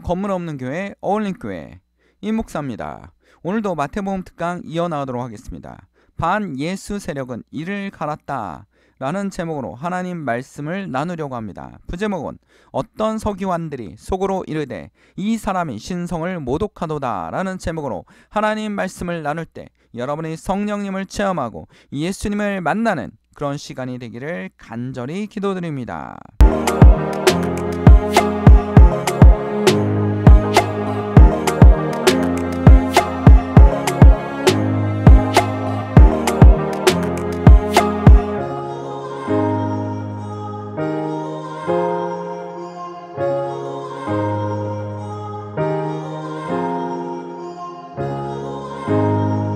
건물 없는 교회 어울림교회 임목사입니다. 오늘도 마태복음 특강 이어나가도록 하겠습니다. 반 예수 세력은 이를 갈았다 라는 제목으로 하나님 말씀을 나누려고 합니다. 부제목은 어떤 서기관들이 속으로 이르되 이 사람이 신성을 모독하도다 라는 제목으로 하나님 말씀을 나눌 때 여러분이 성령님을 체험하고 예수님을 만나는 그런 시간이 되기를 간절히 기도드립니다.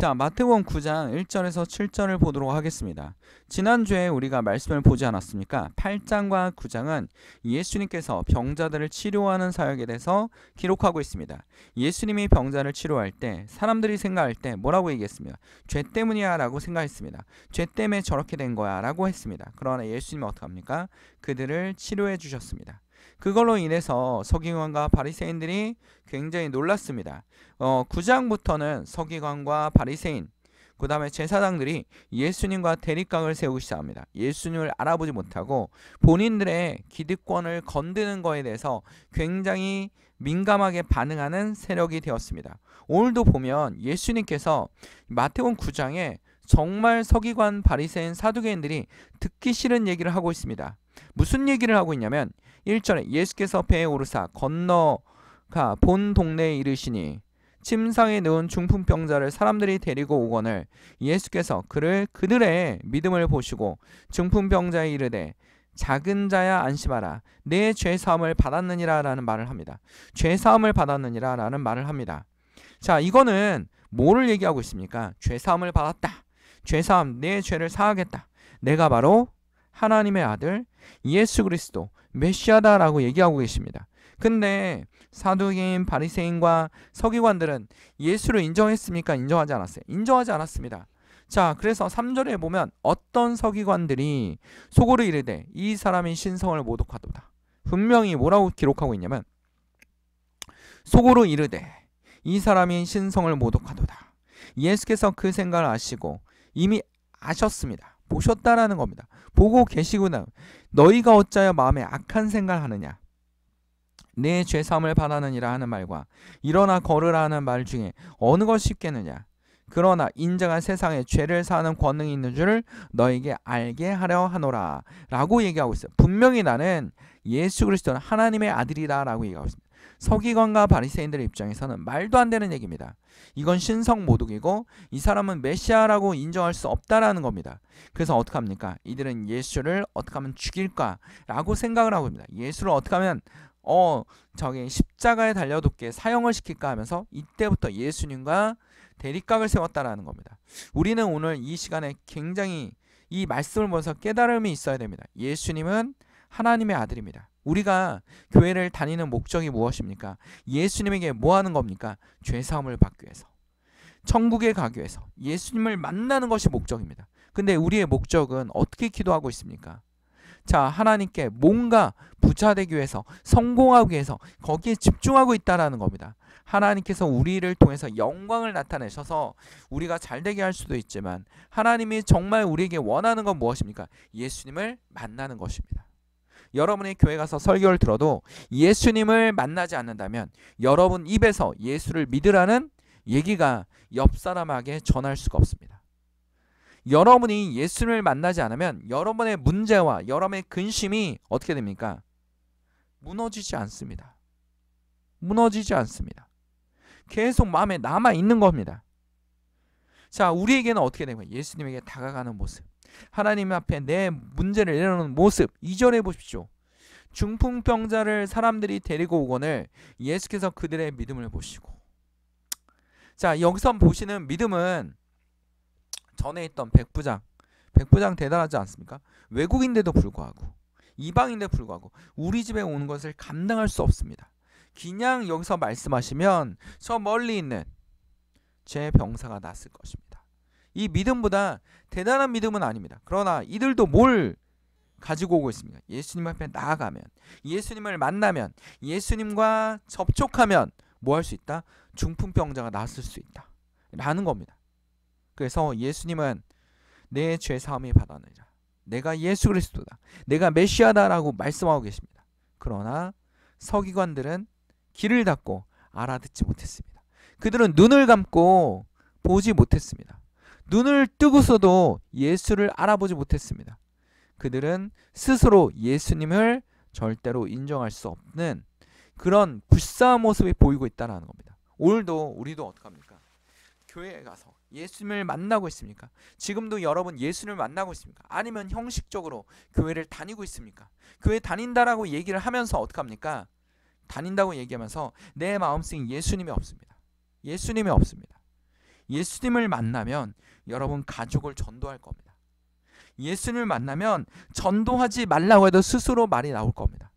자, 마태복음 9장 1절에서 7절을 보도록 하겠습니다. 지난주에 우리가 말씀을 보지 않았습니까? 8장과 9장은 예수님께서 병자들을 치료하는 사역에 대해서 기록하고 있습니다. 예수님이 병자를 치료할 때 사람들이 생각할 때 뭐라고 얘기했습니까? 죄 때문이야 라고 생각했습니다. 죄 때문에 저렇게 된 거야 라고 했습니다. 그러나 예수님은 어떻게 합니까? 그들을 치료해 주셨습니다. 그걸로 인해서 서기관과 바리새인들이 굉장히 놀랐습니다. 9장부터는 서기관과 바리새인, 그 다음에 제사장들이 예수님과 대립각을 세우기 시작합니다. 예수님을 알아보지 못하고 본인들의 기득권을 건드는 거에 대해서 굉장히 민감하게 반응하는 세력이 되었습니다. 오늘도 보면 예수님께서 마태복음 9장에 정말 서기관, 바리새인, 사두개인들이 듣기 싫은 얘기를 하고 있습니다. 무슨 얘기를 하고 있냐면 1절에 예수께서 배에 오르사 건너가 본 동네에 이르시니 침상에 누운 중풍병자를 사람들이 데리고 오거늘 예수께서 그들의 믿음을 보시고 중풍병자에 이르되 작은 자야 안심하라 내 죄사함을 받았느니라 라는 말을 합니다. 죄사함을 받았느니라 라는 말을 합니다. 자, 이거는 뭐를 얘기하고 있습니까? 죄사함을 받았다. 죄사함, 내 죄를 사하겠다. 내가 바로 하나님의 아들 예수 그리스도 메시아다라고 얘기하고 계십니다. 근데 사두개인, 바리새인과 서기관들은 예수를 인정했습니까? 인정하지 않았어요. 인정하지 않았습니다. 자, 그래서 3절에 보면 어떤 서기관들이 속으로 이르되 이 사람이 신성을 모독하도다. 분명히 뭐라고 기록하고 있냐면 속으로 이르되 이 사람이 신성을 모독하도다. 예수께서 그 생각을 아시고 이미 아셨습니다. 보셨다라는 겁니다. 보고 계시구나. 너희가 어찌하여 마음에 악한 생각을 하느냐. 내 죄사함을 받았느니라 하는 말과 일어나 걸으라 하는 말 중에 어느 것이 쉽겠느냐. 그러나 인자가 세상에 죄를 사하는 권능이 있는 줄을 너에게 알게 하려 하노라 라고 얘기하고 있어요. 분명히 나는 예수 그리스도는 하나님의 아들이다 라고 얘기하고 있습니다. 서기관과 바리새인들의 입장에서는 말도 안 되는 얘기입니다. 이건 신성 모독이고 이 사람은 메시아라고 인정할 수 없다라는 겁니다. 그래서 어떻게 합니까? 이들은 예수를 어떻게 하면 죽일까 라고 생각을 하고 있습니다. 예수를 어떻게 하면 저기 십자가에 달려붙게 사형을 시킬까 하면서 이때부터 예수님과 대립각을 세웠다라는 겁니다. 우리는 오늘 이 시간에 굉장히 이 말씀을 보면서 깨달음이 있어야 됩니다. 예수님은 하나님의 아들입니다. 우리가 교회를 다니는 목적이 무엇입니까? 예수님에게 뭐 하는 겁니까? 죄사함을 받기 위해서, 천국에 가기 위해서 예수님을 만나는 것이 목적입니다. 근데 우리의 목적은 어떻게 기도하고 있습니까? 자, 하나님께 뭔가 부자되기 위해서, 성공하기 위해서 거기에 집중하고 있다는 겁니다. 하나님께서 우리를 통해서 영광을 나타내셔서 우리가 잘되게 할 수도 있지만 하나님이 정말 우리에게 원하는 건 무엇입니까? 예수님을 만나는 것입니다. 여러분의 교회 가서 설교를 들어도 예수님을 만나지 않는다면 여러분 입에서 예수를 믿으라는 얘기가 옆 사람에게 전할 수가 없습니다. 여러분이 예수를 만나지 않으면 여러분의 문제와 여러분의 근심이 어떻게 됩니까? 무너지지 않습니다. 무너지지 않습니다. 계속 마음에 남아있는 겁니다. 자, 우리에게는 어떻게 되면 예수님에게 다가가는 모습, 하나님 앞에 내 문제를 내려놓는 모습. 2절에 보십시오. 중풍병자를 사람들이 데리고 오거늘 예수께서 그들의 믿음을 보시고. 자, 여기서 보시는 믿음은 전에 있던 백부장 대단하지 않습니까? 외국인데도 불구하고, 이방인데도 불구하고 우리 집에 오는 것을 감당할 수 없습니다. 그냥 여기서 말씀하시면 저 멀리 있는 제 병사가 낫을 것입니다. 이 믿음보다 대단한 믿음은 아닙니다. 그러나 이들도 뭘 가지고 오고 있습니까? 예수님 앞에 나아가면, 예수님을 만나면, 예수님과 접촉하면 뭐 할 수 있다? 중풍병자가 낫을 수 있다 라는 겁니다. 그래서 예수님은 내 죄사함이 받았느니라, 내가 예수 그리스도다, 내가 메시아다라고 말씀하고 계십니다. 그러나 서기관들은 귀를 닫고 알아듣지 못했습니다. 그들은 눈을 감고 보지 못했습니다. 눈을 뜨고서도 예수를 알아보지 못했습니다. 그들은 스스로 예수님을 절대로 인정할 수 없는 그런 불쌍한 모습이 보이고 있다는 겁니다. 오늘도 우리도 어떡합니까? 교회에 가서 예수님을 만나고 있습니까? 지금도 여러분 예수님을 만나고 있습니까? 아니면 형식적으로 교회를 다니고 있습니까? 교회 다닌다라고 얘기를 하면서 어떡합니까? 다닌다고 얘기하면서 내 마음속에 예수님이 없습니다. 예수님이 없습니다. 예수님을 만나면 여러분 가족을 전도할 겁니다. 예수님을 만나면 전도하지 말라고 해도 스스로 말이 나올 겁니다.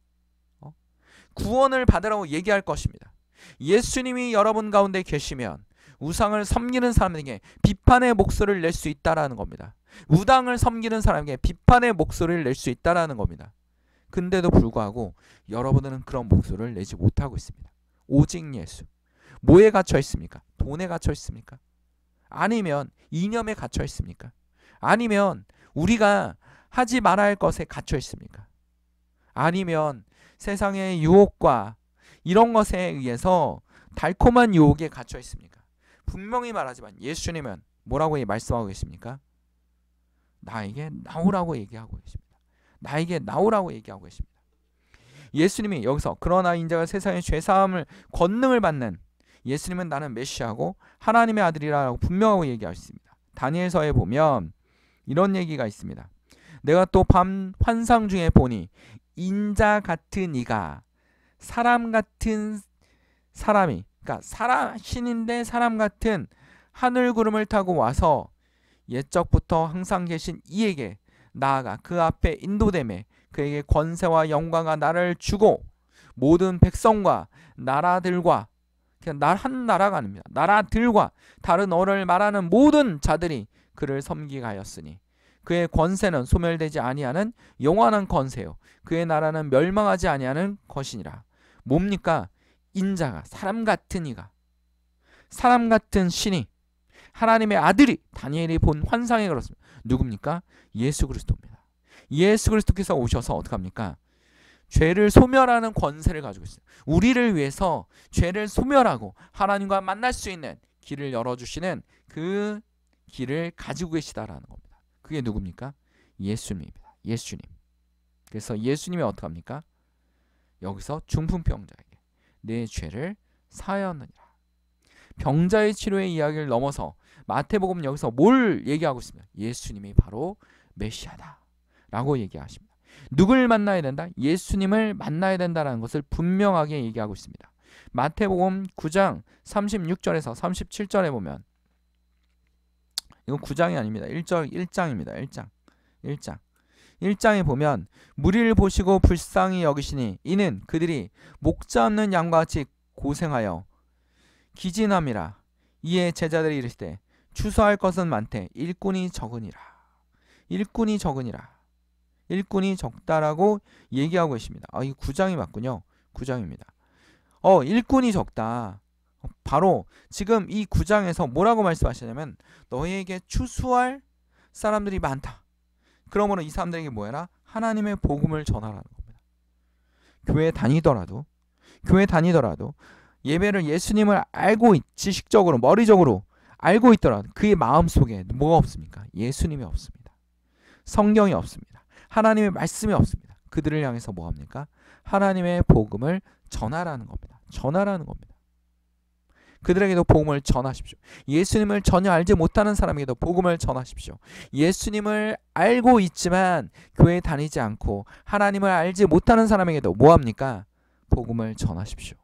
구원을 받으라고 얘기할 것입니다. 예수님이 여러분 가운데 계시면 우상을 섬기는 사람에게 비판의 목소리를 낼 수 있다라는 겁니다. 우당을 섬기는 사람에게 비판의 목소리를 낼 수 있다라는 겁니다. 근데도 불구하고 여러분들은 그런 목소리를 내지 못하고 있습니다. 오직 예수. 뭐에 갇혀 있습니까? 돈에 갇혀 있습니까? 아니면 이념에 갇혀 있습니까? 아니면 우리가 하지 말아야 할 것에 갇혀 있습니까? 아니면 세상의 유혹과 이런 것에 의해서 달콤한 유혹에 갇혀 있습니까? 분명히 말하지만 예수님은 뭐라고 말씀하고 계십니까? 나에게 나오라고 얘기하고 계십니다. 나에게 나오라고 얘기하고 계십니다. 예수님이 여기서 그러나 인자가 세상의 죄사함을 권능을 받는, 예수님은 나는 메시아고 하나님의 아들이라고 분명하고 얘기하셨습니다. 다니엘서에 보면 이런 얘기가 있습니다. 내가 또 밤 환상 중에 보니 인자 같은 이가 사람 같은 사람이, 그러니까 신인데 사람 같은 하늘 구름을 타고 와서 옛적부터 항상 계신 이에게 나아가 그 앞에 인도되매 그에게 권세와 영광과 나라를 주고 모든 백성과 나라들과, 그냥 한 나라가 아닙니다. 나라들과 다른 언어를 말하는 모든 자들이 그를 섬기게 하였으니 그의 권세는 소멸되지 아니하는 영원한 권세요 그의 나라는 멸망하지 아니하는 것이니라. 뭡니까? 인자가, 사람 같은 이가, 사람 같은 신이, 하나님의 아들이, 다니엘이 본 환상에 그렇습니다. 누굽니까? 예수 그리스도입니다. 예수 그리스도께서 오셔서 어떡합니까? 죄를 소멸하는 권세를 가지고 있어요. 우리를 위해서 죄를 소멸하고 하나님과 만날 수 있는 길을 열어주시는 그 길을 가지고 계시다라는 겁니다. 그게 누굽니까? 예수님입니다. 예수님. 그래서 예수님이 어떡합니까? 여기서 중풍병자에게 내 죄를 사하였느니라. 병자의 치료의 이야기를 넘어서 마태복음 여기서 뭘 얘기하고 있습니까? 예수님이 바로 메시아다 라고 얘기하십니다. 누굴 만나야 된다? 예수님을 만나야 된다는 것을 분명하게 얘기하고 있습니다. 마태복음 9장 36절에서 37절에 보면, 이건 9장이 아닙니다. 1장입니다. 1장에 보면 무리를 보시고 불쌍히 여기시니 이는 그들이 목자 없는 양과 같이 고생하여 기진함이라. 이에 제자들이 이르시되 추수할 것은 많되 일꾼이 적으니라. 일꾼이 적다라고 얘기하고 계십니다. 이 9장이 맞군요. 9장입니다. 일꾼이 적다. 바로 지금 이 9장에서 뭐라고 말씀하시냐면 너희에게 추수할 사람들이 많다. 그러므로 이 사람들에게 뭐해라? 하나님의 복음을 전하라는 겁니다. 교회 다니더라도 예배를 예수님을 알고 지식적으로 머리적으로 알고 있더라도 그의 마음속에 뭐가 없습니까? 예수님이 없습니다. 성경이 없습니다. 하나님의 말씀이 없습니다. 그들을 향해서 뭐합니까? 하나님의 복음을 전하라는 겁니다. 그들에게도 복음을 전하십시오. 예수님을 전혀 알지 못하는 사람에게도 복음을 전하십시오. 예수님을 알고 있지만 교회에 다니지 않고 하나님을 알지 못하는 사람에게도 뭐합니까? 복음을 전하십시오.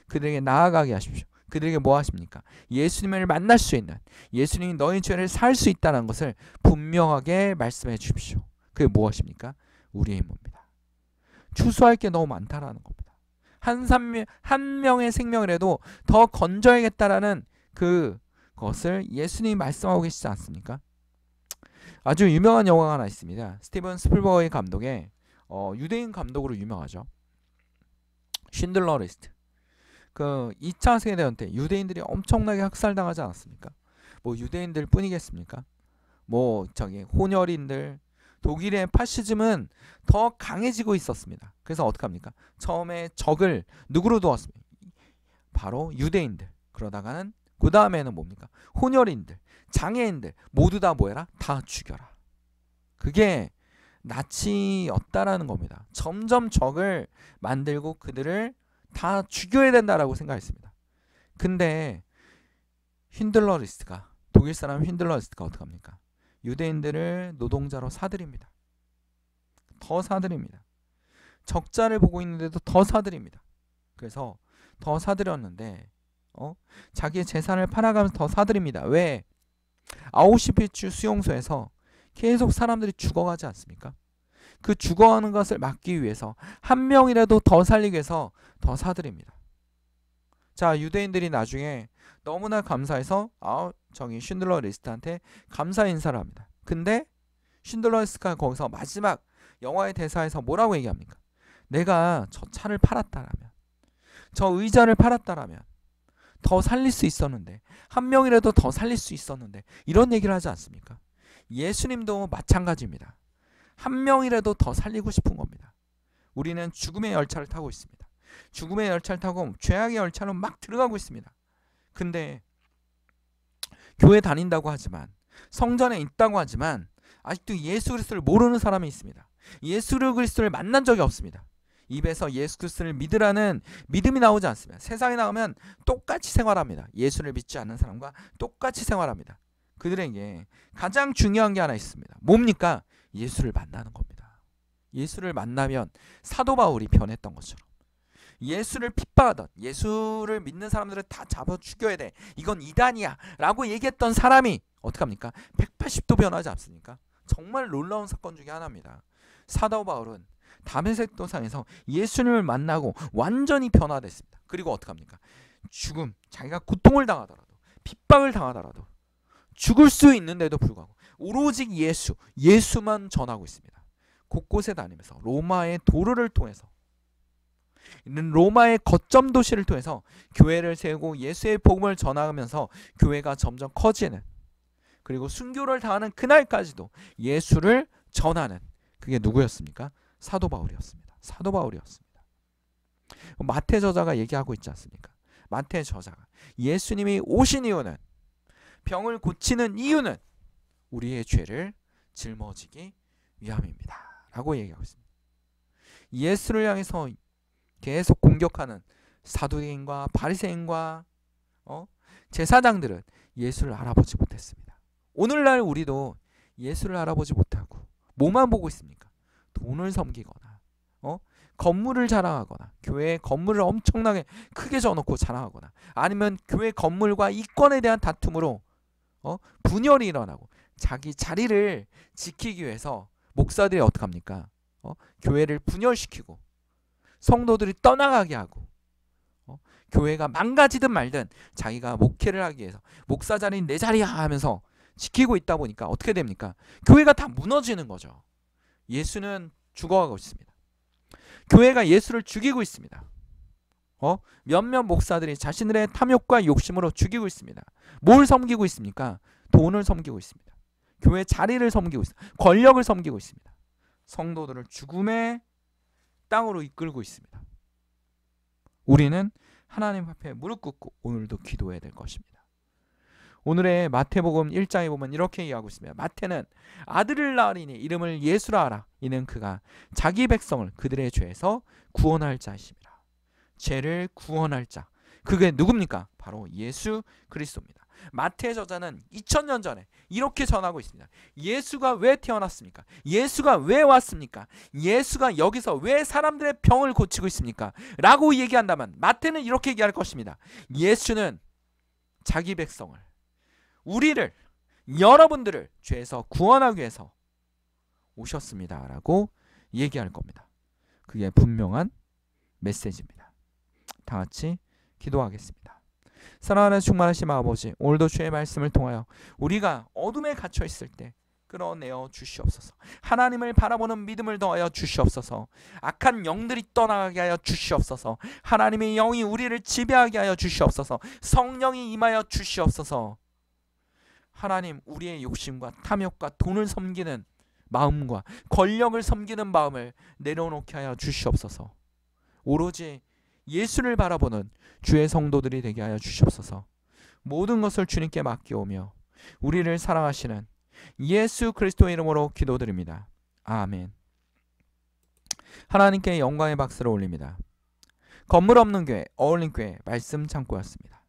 그들에게 나아가게 하십시오. 그들에게 뭐 하십니까? 예수님을 만날 수 있는, 예수님이 너희 죄를 살 수 있다는 것을 분명하게 말씀해 주십시오. 그게 무엇입니까? 우리의 임무입니다. 추수할 게 너무 많다라는 겁니다. 한 명의 생명이라도 더 건져야겠다라는 그것을 예수님이 말씀하고 계시지 않습니까? 아주 유명한 영화가 하나 있습니다. 스티븐 스필버그의 감독의 유대인 감독으로 유명하죠. 쉰들러 리스트. 그 2차 세계대전 때 유대인들이 엄청나게 학살당하지 않았습니까? 뭐 유대인들 뿐이겠습니까? 뭐 저기 혼혈인들, 독일의 파시즘은 더 강해지고 있었습니다. 그래서 어떻게 합니까? 처음에 적을 누구로 두었습니까? 바로 유대인들. 그러다가는 그 다음에는 뭡니까? 혼혈인들, 장애인들 모두 다 뭐해라? 다 죽여라. 그게 나치였다라는 겁니다. 점점 적을 만들고 그들을 다 죽여야 된다라고 생각했습니다. 근데 쉰들러 리스트가, 독일 사람 쉰들러 리스트가 어떻게 합니까? 유대인들을 노동자로 사들입니다. 더 사들입니다. 적자를 보고 있는데도 더 사들입니다. 그래서 더 사들였는데 자기의 재산을 팔아가면서 더 사들입니다. 왜? 아우슈비츠 수용소에서 계속 사람들이 죽어가지 않습니까? 그 죽어가는 것을 막기 위해서 한 명이라도 더 살리기 위해서 더 사들입니다. 자, 유대인들이 나중에 너무나 감사해서 저기 쉰들러 리스트한테 감사 인사를 합니다. 근데 쉰들러 리스트가 거기서 마지막 영화의 대사에서 뭐라고 얘기합니까? 내가 저 차를 팔았다라면, 저 의자를 팔았다라면 더 살릴 수 있었는데, 한 명이라도 더 살릴 수 있었는데, 이런 얘기를 하지 않습니까? 예수님도 마찬가지입니다. 한 명이라도 더 살리고 싶은 겁니다. 우리는 죽음의 열차를 타고 있습니다. 죽음의 열차를 타고 죄악의 열차로 막 들어가고 있습니다. 근데 교회 다닌다고 하지만, 성전에 있다고 하지만 아직도 예수 그리스도를 모르는 사람이 있습니다. 예수 그리스도를 만난 적이 없습니다. 입에서 예수 그리스도를 믿으라는 믿음이 나오지 않습니다. 세상에 나오면 똑같이 생활합니다. 예수를 믿지 않는 사람과 똑같이 생활합니다. 그들에게 가장 중요한 게 하나 있습니다. 뭡니까? 예수를 만나는 겁니다. 예수를 만나면 사도 바울이 변했던 것처럼, 예수를 핍박하던, 예수를 믿는 사람들을 다 잡아 죽여야 돼, 이건 이단이야 라고 얘기했던 사람이 어떻게 합니까? 180도 변하지 않습니까? 정말 놀라운 사건 중에 하나입니다. 사도 바울은 다메섹 도상에서 예수님을 만나고 완전히 변화됐습니다. 그리고 어떻게 합니까? 죽음, 자기가 고통을 당하더라도, 핍박을 당하더라도, 죽을 수 있는데도 불구하고 오로지 예수만 전하고 있습니다. 곳곳에 다니면서 로마의 도로를 통해서, 로마의 거점 도시를 통해서 교회를 세우고 예수의 복음을 전하면서 교회가 점점 커지는, 그리고 순교를 당하는 그날까지도 예수를 전하는, 그게 누구였습니까? 사도 바울이었습니다. 사도 바울이었습니다. 마태 저자가 얘기하고 있지 않습니까? 마태 저자가 예수님이 오신 이유는, 병을 고치는 이유는 우리의 죄를 짊어지기 위함입니다 라고 얘기하고 있습니다. 예수를 향해서 계속 공격하는 사두개인과 바리새인과 제사장들은 예수를 알아보지 못했습니다. 오늘날 우리도 예수를 알아보지 못하고 뭐만 보고 있습니까? 돈을 섬기거나 건물을 자랑하거나, 교회의 건물을 엄청나게 크게 져놓고 자랑하거나, 아니면 교회 건물과 이권에 대한 다툼으로 분열이 일어나고, 자기 자리를 지키기 위해서 목사들이 어떻게 합니까? 교회를 분열시키고 성도들이 떠나가게 하고, 교회가 망가지든 말든 자기가 목회를 하기 위해서 목사 자리는 내 자리야 하면서 지키고 있다 보니까 어떻게 됩니까? 교회가 다 무너지는 거죠. 예수는 죽어가고 있습니다. 교회가 예수를 죽이고 있습니다. 몇몇 목사들이 자신들의 탐욕과 욕심으로 죽이고 있습니다. 뭘 섬기고 있습니까? 돈을 섬기고 있습니다. 교회 자리를 섬기고 있습니다. 권력을 섬기고 있습니다. 성도들을 죽음의 땅으로 이끌고 있습니다. 우리는 하나님 앞에 무릎 꿇고 오늘도 기도해야 될 것입니다. 오늘의 마태복음 1장에 보면 이렇게 이야기하고 있습니다. 마태는 아들을 낳으리니 이름을 예수라 하라. 이는 그가 자기 백성을 그들의 죄에서 구원할 자이심이라. 죄를 구원할 자. 그게 누굽니까? 바로 예수 그리스도입니다. 마태 저자는 2000년 전에 이렇게 전하고 있습니다. 예수가 왜 태어났습니까? 예수가 왜 왔습니까? 예수가 여기서 왜 사람들의 병을 고치고 있습니까? 라고 얘기한다면 마태는 이렇게 얘기할 것입니다. 예수는 자기 백성을, 우리를, 여러분들을 죄에서 구원하기 위해서 오셨습니다 라고 얘기할 겁니다. 그게 분명한 메시지입니다. 다 같이 기도하겠습니다. 사랑하는 충만하신 아버지, 오늘도 주의 말씀을 통하여 우리가 어둠에 갇혀 있을 때 끌어내어 주시옵소서. 하나님을 바라보는 믿음을 더하여 주시옵소서. 악한 영들이 떠나가게 하여 주시옵소서. 하나님의 영이 우리를 지배하게 하여 주시옵소서. 성령이 임하여 주시옵소서. 하나님, 우리의 욕심과 탐욕과 돈을 섬기는 마음과 권력을 섬기는 마음을 내려놓게 하여 주시옵소서. 오로지 예수를 바라보는 주의 성도들이 되게 하여 주시옵소서. 모든 것을 주님께 맡겨오며 우리를 사랑하시는 예수 그리스도의 이름으로 기도드립니다. 아멘. 하나님께 영광의 박수를 올립니다. 건물 없는 교회, 어울림 교회 말씀 창고였습니다.